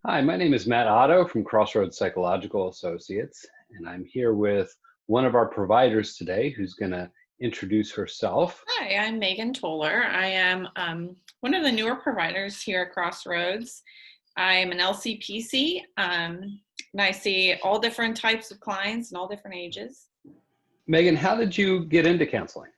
Hi, my name is Matt Otto from Crossroads Psychological Associates, and I'm here with one of our providers today who's going to introduce herself. Hi, I'm Megan Toler. I am one of the newer providers here at Crossroads. I'm an LCPC, and I see all different types of clients and all different ages. Megan, how did you get into counseling?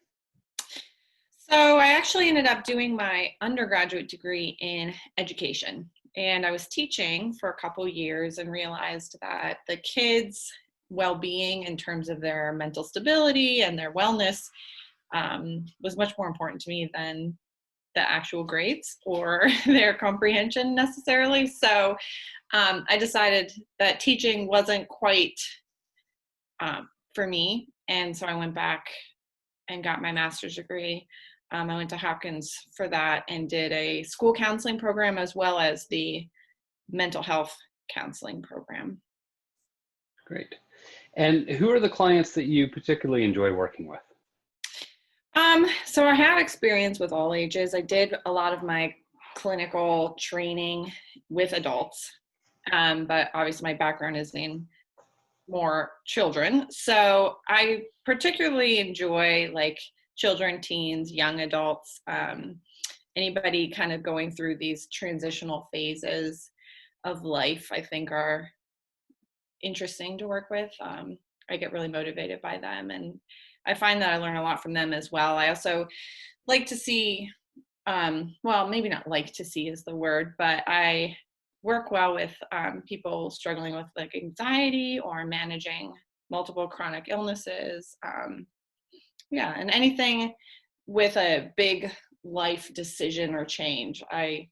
So I actually ended up doing my undergraduate degree in education, and I was teaching for a couple years and realized that the kids' well-being in terms of their mental stability and their wellness was much more important to me than the actual grades or their comprehension necessarily. So I decided that teaching wasn't quite for me. And so I went back and got my master's degree. I went to Hopkins for that and did a school counseling program as well as the mental health counseling program. Great. And who are the clients that you particularly enjoy working with? So I have experience with all ages. I did a lot of my clinical training with adults, but obviously my background is in more children. So I particularly enjoy like children, teens, young adults, anybody kind of going through these transitional phases of life, I think are interesting to work with. I get really motivated by them, and I find that I learn a lot from them as well. I also like to see, well, maybe not like to see is the word, but I work well with people struggling with like anxiety or managing multiple chronic illnesses. Yeah, and anything with a big life decision or change. I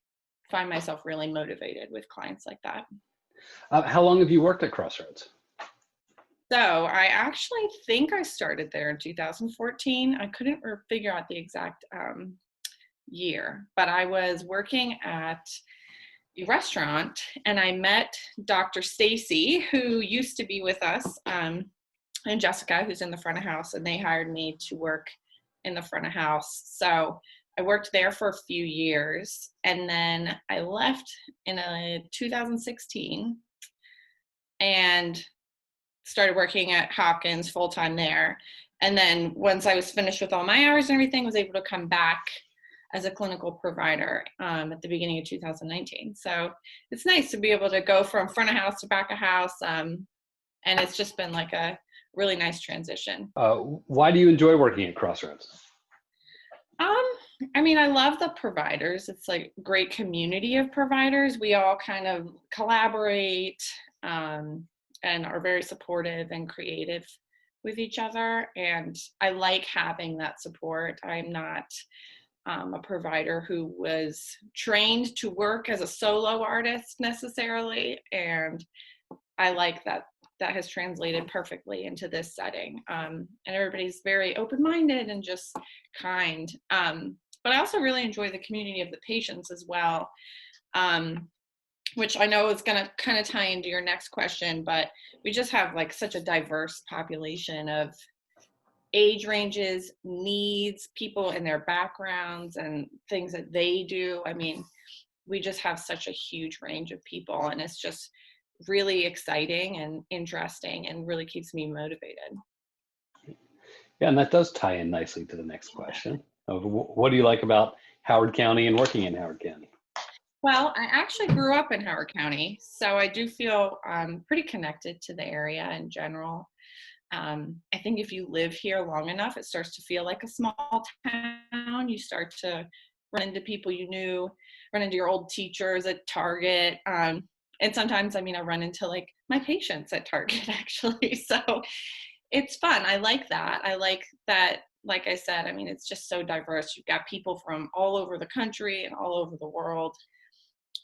find myself really motivated with clients like that. How long have you worked at Crossroads? So I actually think I started there in 2014. I couldn't figure out the exact year, but I was working at a restaurant and I met Dr. Stacy, who used to be with us, and Jessica, who's in the front of house, and they hired me to work in the front of house. So I worked there for a few years, and then I left in 2016 and started working at Hopkins full-time there. And then once I was finished with all my hours and everything, was able to come back as a clinical provider at the beginning of 2019. So it's nice to be able to go from front of house to back of house. And it's just been like a really nice transition. Why do you enjoy working at Crossroads? I mean, I love the providers. It's like a great community of providers. We all kind of collaborate and are very supportive and creative with each other. And I like having that support. I'm not a provider who was trained to work as a solo artist necessarily. And I like that that has translated perfectly into this setting. And everybody's very open-minded and just kind. But I also really enjoy the community of the patients as well, which I know is going to kind of tie into your next question, but we just have like such a diverse population of age ranges, needs, people and their backgrounds and things that they do. I mean, we just have such a huge range of people, and it's just really exciting and interesting and really keeps me motivated. Yeah, and that does tie in nicely to the next question of what do you like about Howard County and working in Howard County? Well, I actually grew up in Howard County, so I do feel pretty connected to the area in general. I think if you live here long enough, it starts to feel like a small town. You start to run into people you knew, run into your old teachers at Target. And sometimes, I mean, I run into like my patients at Target actually. So it's fun. I like that. I like that, like I said, I mean, it's just so diverse. You've got people from all over the country and all over the world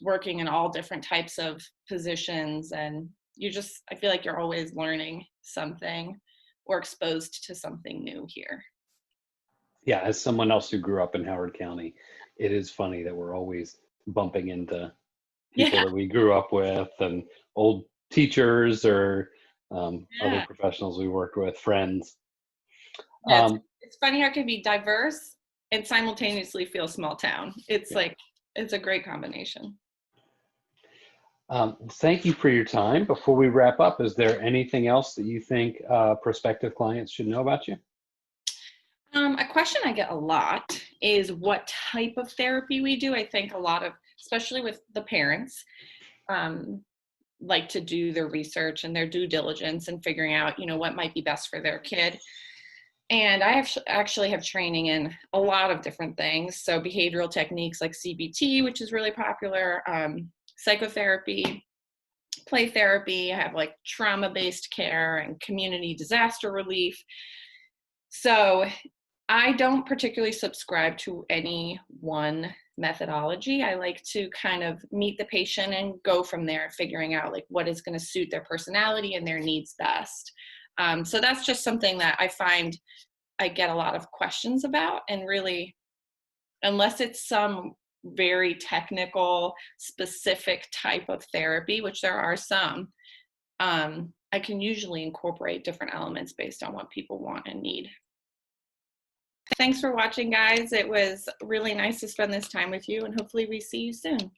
working in all different types of positions, and I feel like you're always learning something or exposed to something new here. Yeah, as someone else who grew up in Howard County, it is funny that we're always bumping into people Yeah, that we grew up with and old teachers or other yeah, professionals we worked with, friends. yeah. Um, It's funny how it can be diverse and simultaneously feel small town. It's yeah. like it's a great combination. Thank you for your time. Before we wrap up, is there anything else that you think prospective clients should know about you? A question I get a lot is what type of therapy we do. I think a lot of, especially with the parents, um, like to do their research and their due diligence and figuring out, what might be best for their kid. And I actually have training in a lot of different things. So behavioral techniques like CBT, which is really popular, psychotherapy, play therapy. I have like trauma-based care and community disaster relief. So I don't particularly subscribe to any one methodology. I like to kind of meet the patient and go from there, figuring out like what is going to suit their personality and their needs best. So that's just something that I find I get a lot of questions about, and really, unless it's some very technical, specific type of therapy, which there are some, I can usually incorporate different elements based on what people want and need. Thanks for watching, guys. It was really nice to spend this time with you, and hopefully we see you soon.